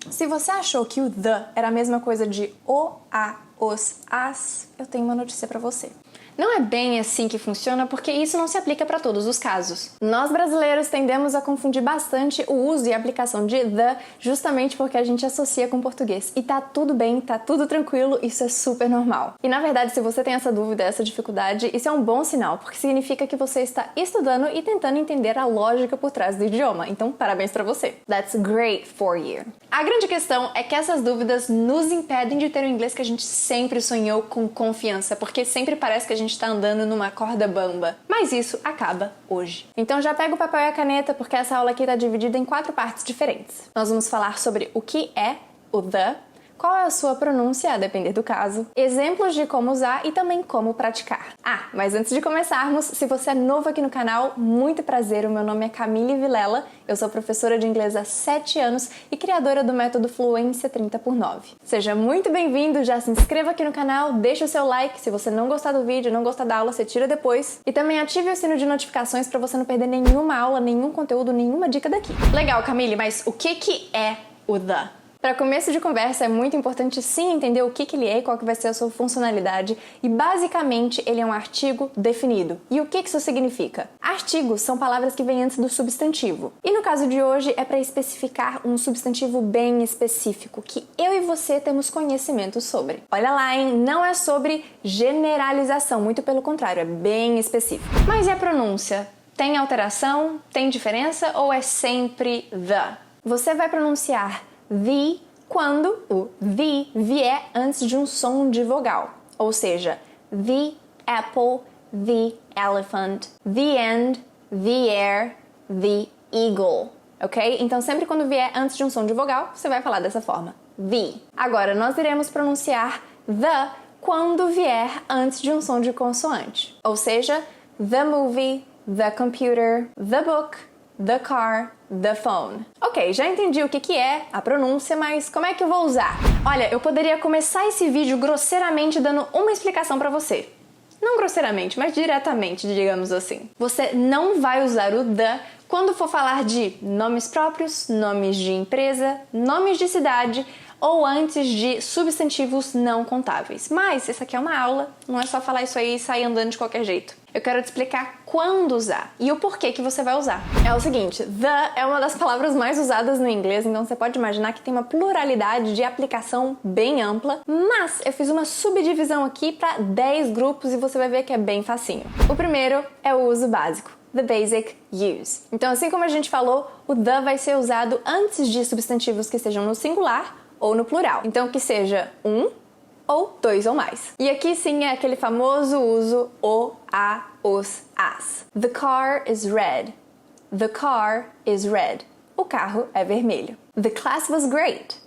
Se você achou que o the era a mesma coisa de o, a, os, as, eu tenho uma notícia pra você. Não é bem assim que funciona, porque isso não se aplica para todos os casos. Nós brasileiros tendemos a confundir bastante o uso e a aplicação de the justamente porque a gente associa com português. E tá tudo bem, tá tudo tranquilo, isso é super normal. E na verdade, se você tem essa dúvida, essa dificuldade, isso é um bom sinal, porque significa que você está estudando e tentando entender a lógica por trás do idioma. Então, parabéns pra você. That's great for you. A grande questão é que essas dúvidas nos impedem de ter o inglês que a gente sempre sonhou com confiança, porque sempre parece que a gente está andando numa corda bamba. Mas isso acaba hoje. Então já pega o papel e a caneta, porque essa aula aqui está dividida em 4 partes diferentes. Nós vamos falar sobre o que é o the, qual é a sua pronúncia, a depender do caso, exemplos de como usar e também como praticar. Mas antes de começarmos, se você é novo aqui no canal, muito prazer, o meu nome é Camille Vilela, eu sou professora de inglês há 7 anos e criadora do método Fluência 30x9. Seja muito bem-vindo, já se inscreva aqui no canal, deixa o seu like, se você não gostar do vídeo, não gostar da aula, você tira depois. E também ative o sino de notificações para você não perder nenhuma aula, nenhum conteúdo, nenhuma dica daqui. Legal, Camille, mas o que é o the? Para começo de conversa, é muito importante sim entender o que ele é e qual que vai ser a sua funcionalidade. E basicamente, ele é um artigo definido. E o que isso significa? Artigos são palavras que vêm antes do substantivo. E no caso de hoje, é para especificar um substantivo bem específico, que eu e você temos conhecimento sobre. Olha lá, hein? Não é sobre generalização, muito pelo contrário, é bem específico. Mas e a pronúncia? Tem alteração? Tem diferença? Ou é sempre the? Você vai pronunciar the quando o the vier antes de um som de vogal. Ou seja, the apple, the elephant, the end, the air, the eagle. Ok? Então sempre quando vier antes de um som de vogal, você vai falar dessa forma. The. Agora, nós iremos pronunciar the quando vier antes de um som de consoante. Ou seja, the movie, the computer, the book, the car, the phone. Ok, já entendi o que é a pronúncia, mas como é que eu vou usar? Olha, eu poderia começar esse vídeo grosseiramente dando uma explicação pra você. Não grosseiramente, mas diretamente, digamos assim. Você não vai usar o the quando for falar de nomes próprios, nomes de empresa, nomes de cidade ou antes de substantivos não contáveis. Mas essa aqui é uma aula, não é só falar isso aí e sair andando de qualquer jeito. Eu quero te explicar quando usar e o porquê que você vai usar. É o seguinte, the é uma das palavras mais usadas no inglês, então você pode imaginar que tem uma pluralidade de aplicação bem ampla, mas eu fiz uma subdivisão aqui para 10 grupos e você vai ver que é bem facinho. O primeiro é o uso básico. The basic use. Então, assim como a gente falou, o the vai ser usado antes de substantivos que sejam no singular ou no plural. Então, que seja um ou 2 ou mais. E aqui sim é aquele famoso uso o, a, os, as. The car is red. The car is red. O carro é vermelho. The class was great.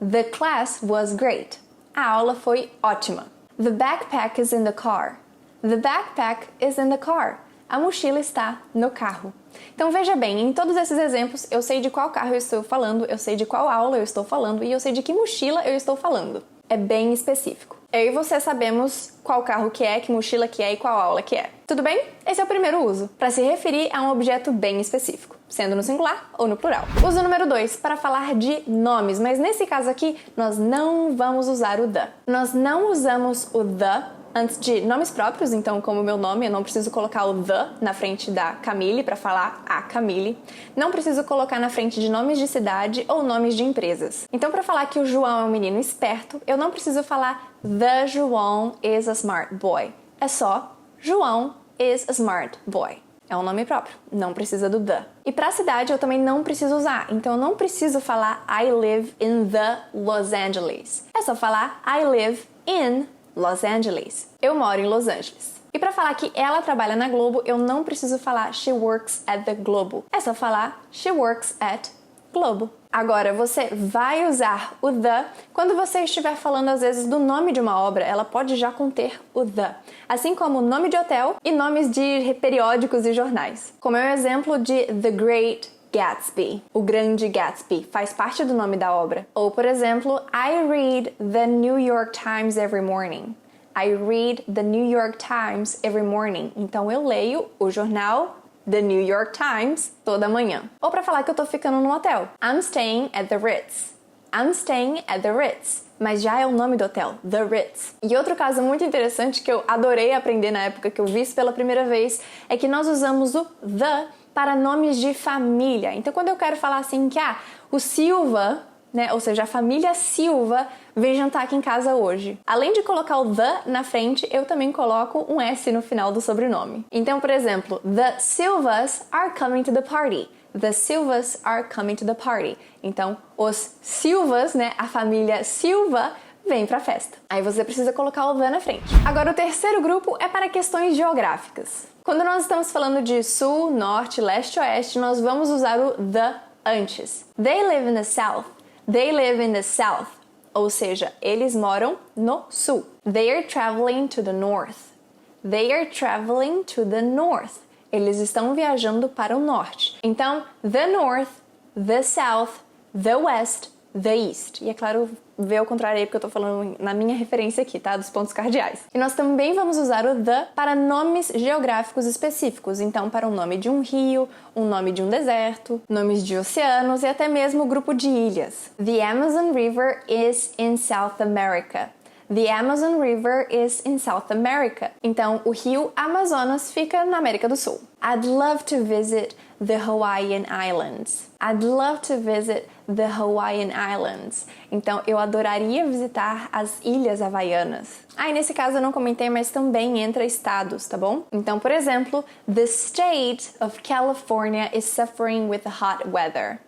The class was great. A aula foi ótima. The backpack is in the car. The backpack is in the car. A mochila está no carro. Então veja bem, em todos esses exemplos eu sei de qual carro eu estou falando, eu sei de qual aula eu estou falando e eu sei de que mochila eu estou falando. É bem específico. Eu e você sabemos qual carro que é, que mochila que é e qual aula que é. Tudo bem? Esse é o primeiro uso, para se referir a um objeto bem específico, sendo no singular ou no plural. Uso número 2, para falar de nomes, mas nesse caso aqui nós não vamos usar o the. Nós não usamos o the antes de nomes próprios, então como o meu nome, eu não preciso colocar o the na frente da Camille para falar a Camille. Não preciso colocar na frente de nomes de cidade ou nomes de empresas. Então para falar que o João é um menino esperto, eu não preciso falar the João is a smart boy. É só João is a smart boy. É um nome próprio, não precisa do the. E para cidade eu também não preciso usar, então eu não preciso falar I live in the Los Angeles. É só falar I live in Los Angeles. Eu moro em Los Angeles. E para falar que ela trabalha na Globo, eu não preciso falar she works at the Globo. É só falar she works at Globo. Agora, você vai usar o the quando você estiver falando, às vezes, do nome de uma obra. Ela pode já conter o the. Assim como nome de hotel e nomes de periódicos e jornais. Como é o exemplo de The Great Gatsby. O Grande Gatsby faz parte do nome da obra. Ou, por exemplo, I read the New York Times every morning. I read the New York Times every morning. Então eu leio o jornal The New York Times toda manhã. Ou para falar que eu tô ficando no hotel. I'm staying at the Ritz. I'm staying at the Ritz. Mas já é o nome do hotel, The Ritz. E outro caso muito interessante que eu adorei aprender na época que eu vi isso pela primeira vez é que nós usamos o the para nomes de família. Então, quando eu quero falar assim que o Silva, né, ou seja, a família Silva veio jantar aqui em casa hoje. Além de colocar o the na frente, eu também coloco um S no final do sobrenome. Então, por exemplo, the Silvas are coming to the party. The Silvas are coming to the party. Então, os Silvas, né, a família Silva, vem pra festa. Aí você precisa colocar o the na frente. Agora, o terceiro grupo é para questões geográficas. Quando nós estamos falando de sul, norte, leste, oeste, nós vamos usar o the antes. They live in the south. They live in the south. Ou seja, eles moram no sul. They are traveling to the north. They are traveling to the north. Eles estão viajando para o norte. Então, the north, the south, the west, the east. E é claro, vê o contrário aí porque eu tô falando na minha referência aqui, tá? Dos pontos cardeais. E nós também vamos usar o the para nomes geográficos específicos. Então, para o nome de um rio, um nome de um deserto, nomes de oceanos e até mesmo o grupo de ilhas. The Amazon River is in South America. The Amazon River is in South America. Então, o rio Amazonas fica na América do Sul. I'd love to visit the Hawaiian Islands. I'd love to visit the Hawaiian Islands. Então, eu adoraria visitar as Ilhas Havaianas. E nesse caso eu não comentei, mas também entra estados, tá bom? Então, por exemplo, the state of California is suffering with the hot weather.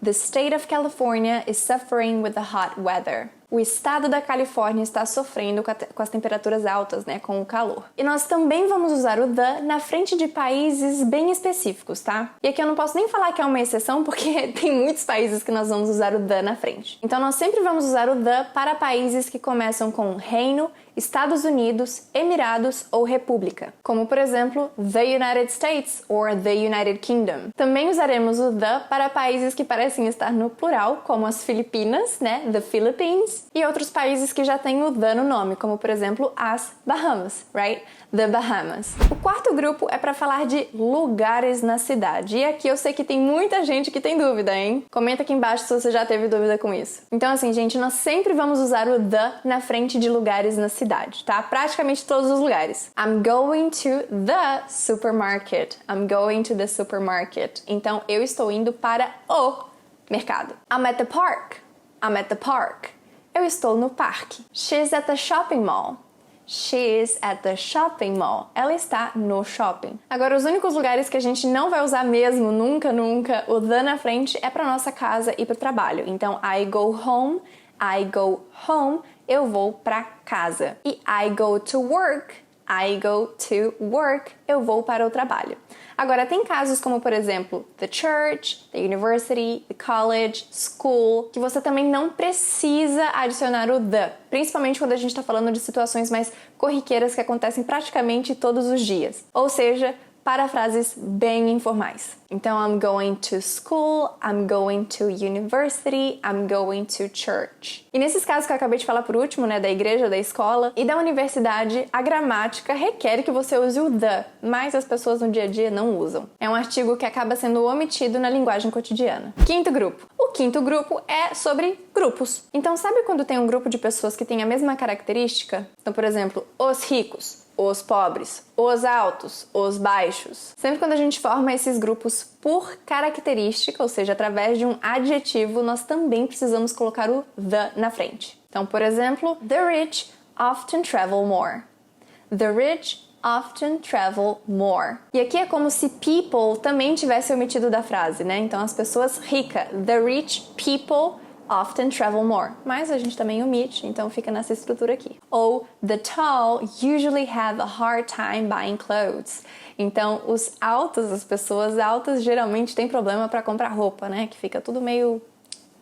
The state of California is suffering with the hot weather. O estado da Califórnia está sofrendo com as temperaturas altas, né, com o calor. E nós também vamos usar o the na frente de países bem específicos, tá? E aqui eu não posso nem falar que é uma exceção, porque tem muitos países que nós vamos usar o the na frente. Então nós sempre vamos usar o the para países que começam com Reino, Estados Unidos, Emirados ou República, como por exemplo, the United States or the United Kingdom. Também usaremos o the para países que parecem estar no plural, como as Filipinas, né, the Philippines, e outros países que já têm o the no nome, como por exemplo as Bahamas, right? The Bahamas. O quarto grupo é para falar de lugares na cidade. E aqui eu sei que tem muita gente que tem dúvida, hein? Comenta aqui embaixo se você já teve dúvida com isso. Então assim, gente, nós sempre vamos usar o the na frente de lugares na cidade, tá? Praticamente todos os lugares. I'm going to the supermarket. I'm going to the supermarket. Então eu estou indo para o mercado. I'm at the park. I'm at the park. Eu estou no parque. She's at the shopping mall. She's at the shopping mall. Ela está no shopping. Agora, os únicos lugares que a gente não vai usar mesmo, nunca, o the na frente é para nossa casa e para o trabalho. Então, I go home, I go home, eu vou para casa. E I go to work, I go to work, eu vou para o trabalho. Agora, tem casos como, por exemplo, the church, the university, the college, school, que você também não precisa adicionar o the, principalmente quando a gente está falando de situações mais corriqueiras que acontecem praticamente todos os dias. Ou seja, para frases bem informais. Então, I'm going to school, I'm going to university, I'm going to church. E nesses casos que eu acabei de falar por último, né, da igreja, da escola e da universidade, a gramática requer que você use o the, mas as pessoas no dia a dia não usam. É um artigo que acaba sendo omitido na linguagem cotidiana. Quinto grupo. O quinto grupo é sobre grupos. Então, sabe quando tem um grupo de pessoas que tem a mesma característica? Então, por exemplo, os ricos, os pobres, os altos, os baixos. Sempre quando a gente forma esses grupos por característica, ou seja, através de um adjetivo, nós também precisamos colocar o the na frente. Então, por exemplo, the rich often travel more. The rich often travel more. E aqui é como se people também tivesse omitido da frase, né? Então, as pessoas ricas, the rich people often travel more. Mas a gente também omite, então fica nessa estrutura aqui. Ou the tall usually have a hard time buying clothes. Então, os altos, as pessoas altas geralmente têm problema para comprar roupa, né? Que fica tudo meio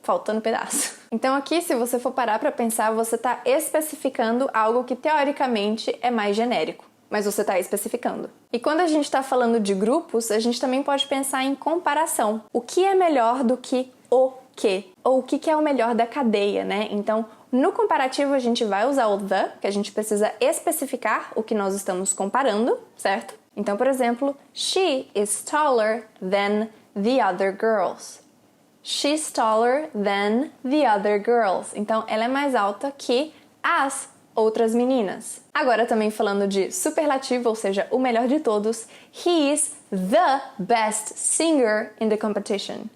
faltando pedaço. Então aqui, se você for parar para pensar, você está especificando algo que teoricamente é mais genérico, mas você está especificando. E quando a gente está falando de grupos, a gente também pode pensar em comparação. O que é melhor do que o que? Ou o que é o melhor da cadeia, né? Então, no comparativo, a gente vai usar o the, que a gente precisa especificar o que nós estamos comparando, certo? Então, por exemplo, she is taller than the other girls. She's taller than the other girls. Então, ela é mais alta que as outras meninas. Agora, também falando de superlativo, ou seja, o melhor de todos, he is the best singer in the competition.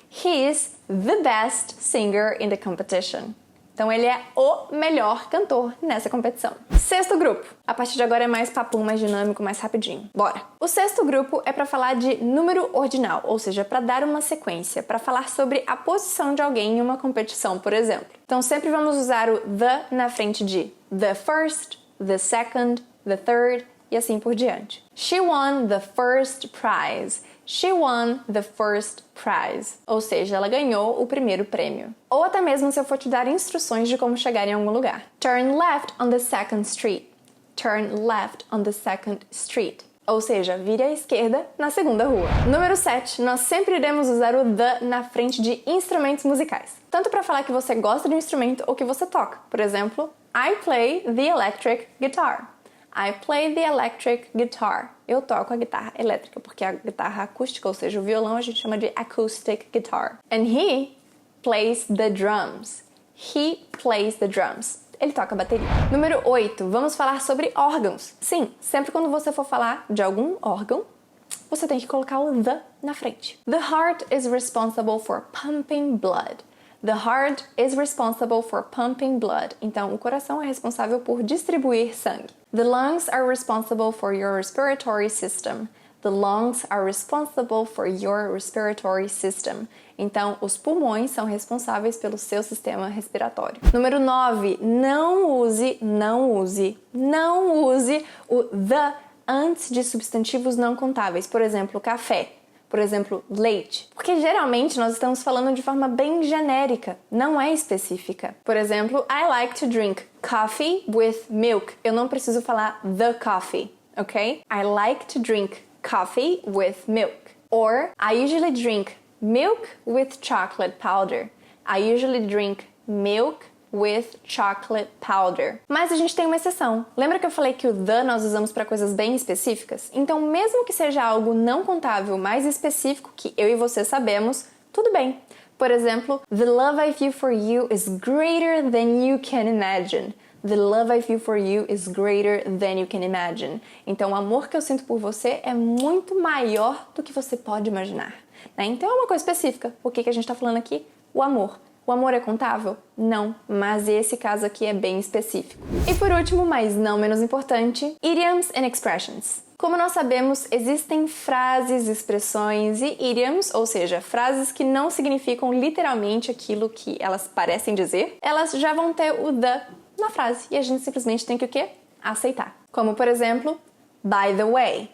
He is the best singer in the competition. Então, ele é o melhor cantor nessa competição. Sexto grupo. A partir de agora é mais papum, mais dinâmico, mais rapidinho. Bora! O sexto grupo é para falar de número ordinal, ou seja, para dar uma sequência, para falar sobre a posição de alguém em uma competição, por exemplo. Então, sempre vamos usar o the na frente de the first, the second, the third e assim por diante. She won the first prize. She won the first prize. Ou seja, ela ganhou o primeiro prêmio. Ou até mesmo se eu for te dar instruções de como chegar em algum lugar. Turn left on the second street. Turn left on the second street. Ou seja, vire à esquerda na segunda rua. Número 7. Nós sempre iremos usar o the na frente de instrumentos musicais. Tanto para falar que você gosta de um instrumento ou que você toca. Por exemplo, I play the electric guitar. I play the electric guitar. Eu toco a guitarra elétrica, porque a guitarra acústica, ou seja, o violão, a gente chama de acoustic guitar. And he plays the drums. He plays the drums. Ele toca a bateria. Número 8. Vamos falar sobre órgãos. Sim, sempre quando você for falar de algum órgão, você tem que colocar o the na frente. The heart is responsible for pumping blood. The heart is responsible for pumping blood. Então, o coração é responsável por distribuir sangue. The lungs are responsible for your respiratory system. The lungs are responsible for your respiratory system. Então, os pulmões são responsáveis pelo seu sistema respiratório. Número 9. Não use o the antes de substantivos não contáveis. Por exemplo, café. Por exemplo, leite. Porque geralmente nós estamos falando de forma bem genérica, não é específica. Por exemplo, I like to drink coffee with milk. Eu não preciso falar the coffee, ok? I like to drink coffee with milk. Or, I usually drink milk with chocolate powder. I usually drink milk with chocolate powder. Mas a gente tem uma exceção. Lembra que eu falei que o the nós usamos para coisas bem específicas? Então, mesmo que seja algo não contável, mais específico que eu e você sabemos, tudo bem. Por exemplo, the love I feel for you is greater than you can imagine. The love I feel for you is greater than you can imagine. Então, o amor que eu sinto por você é muito maior do que você pode imaginar. Né? Então, é uma coisa específica. O que a gente está falando aqui? O amor. O amor é contável? Não, mas esse caso aqui é bem específico. E por último, mas não menos importante, idioms and expressions. Como nós sabemos, existem frases, expressões e idioms, ou seja, frases que não significam literalmente aquilo que elas parecem dizer. Elas já vão ter o the na frase e a gente simplesmente tem que o quê? Aceitar. Como, por exemplo, by the way.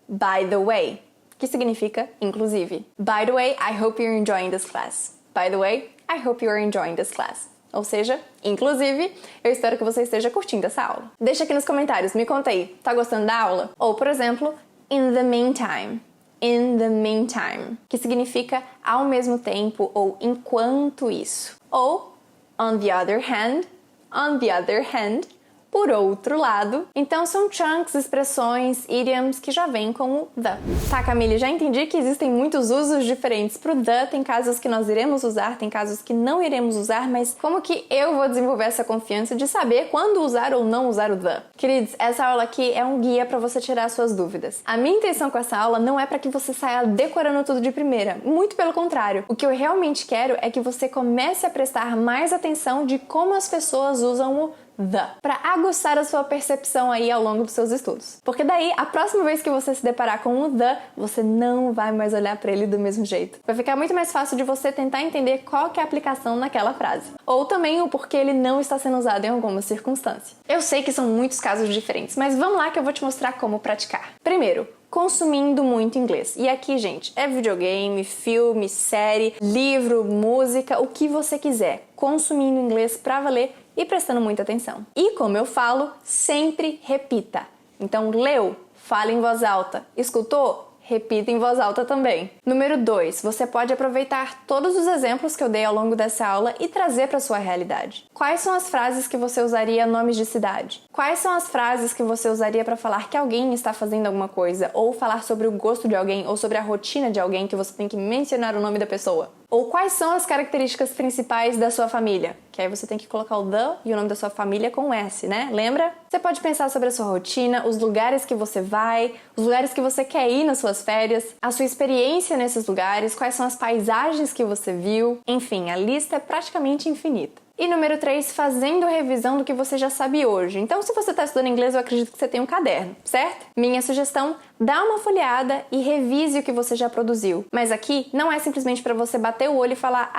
By the way, que significa inclusive. By the way, I hope you're enjoying this class. By the way, I hope you are enjoying this class. Ou seja, inclusive, eu espero que você esteja curtindo essa aula. Deixa aqui nos comentários, me conta aí, tá gostando da aula? Ou, por exemplo, in the meantime. In the meantime, que significa ao mesmo tempo ou enquanto isso. Ou, on the other hand, por outro lado. Então são chunks, expressões, idioms que já vêm com o the. Tá, Camille, já entendi que existem muitos usos diferentes pro the, tem casos que nós iremos usar, tem casos que não iremos usar, mas como que eu vou desenvolver essa confiança de saber quando usar ou não usar o the? Queridos, essa aula aqui é um guia para você tirar suas dúvidas. A minha intenção com essa aula não é para que você saia decorando tudo de primeira, muito pelo contrário. O que eu realmente quero é que você comece a prestar mais atenção de como as pessoas usam o the, para aguçar a sua percepção aí ao longo dos seus estudos. Porque daí, a próxima vez que você se deparar com o the, você não vai mais olhar para ele do mesmo jeito. Vai ficar muito mais fácil de você tentar entender qual que é a aplicação naquela frase. Ou também o porquê ele não está sendo usado em alguma circunstância. Eu sei que são muitos casos diferentes, mas vamos lá que eu vou te mostrar como praticar. Primeiro, consumindo muito inglês. E aqui, gente, é videogame, filme, série, livro, música, o que você quiser. Consumindo inglês pra valer e prestando muita atenção. E como eu falo, sempre repita. Então, leu? Fale em voz alta. Escutou? Repita em voz alta também. Número 2. Você pode aproveitar todos os exemplos que eu dei ao longo dessa aula e trazer para sua realidade. Quais são as frases que você usaria nomes de cidade? Quais são as frases que você usaria para falar que alguém está fazendo alguma coisa? Ou falar sobre o gosto de alguém ou sobre a rotina de alguém que você tem que mencionar o nome da pessoa? Ou quais são as características principais da sua família? Que aí você tem que colocar o the e o nome da sua família com S, né? Lembra? Você pode pensar sobre a sua rotina, os lugares que você vai, os lugares que você quer ir nas suas férias, a sua experiência nesses lugares, quais são as paisagens que você viu. Enfim, a lista é praticamente infinita. E número 3, fazendo revisão do que você já sabe hoje. Então, se você está estudando inglês, eu acredito que você tem um caderno, certo? Minha sugestão, dá uma folheada e revise o que você já produziu. Mas aqui não é simplesmente para você bater o olho e falar,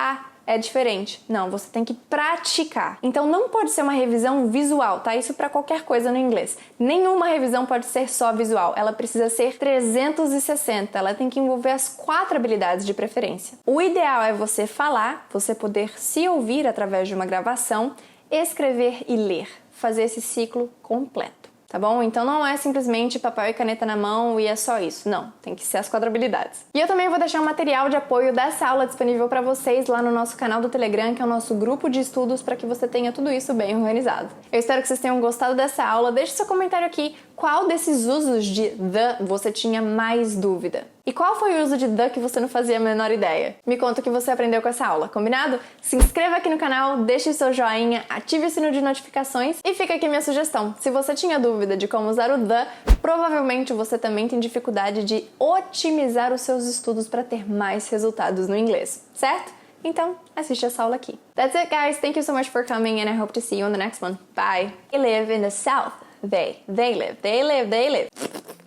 é diferente. Não, você tem que praticar. Então não pode ser uma revisão visual, tá? Isso para qualquer coisa no inglês. Nenhuma revisão pode ser só visual. Ela precisa ser 360. Ela tem que envolver as 4 habilidades de preferência. O ideal é você falar, você poder se ouvir através de uma gravação, escrever e ler. Fazer esse ciclo completo. Tá bom? Então não é simplesmente papel e caneta na mão e é só isso. Não, tem que ser as 4 habilidades. E eu também vou deixar um material de apoio dessa aula disponível para vocês lá no nosso canal do Telegram, que é o nosso grupo de estudos, para que você tenha tudo isso bem organizado. Eu espero que vocês tenham gostado dessa aula. Deixe seu comentário aqui. Qual desses usos de the você tinha mais dúvida? E qual foi o uso de the que você não fazia a menor ideia? Me conta o que você aprendeu com essa aula, combinado? Se inscreva aqui no canal, deixe seu joinha, ative o sino de notificações e fica aqui minha sugestão. Se você tinha dúvida de como usar o the, provavelmente você também tem dificuldade de otimizar os seus estudos para ter mais resultados no inglês, certo? Então, assiste essa aula aqui. That's it, guys. Thank you so much for coming and I hope to see you on the next one. Bye. They live in the South. They live.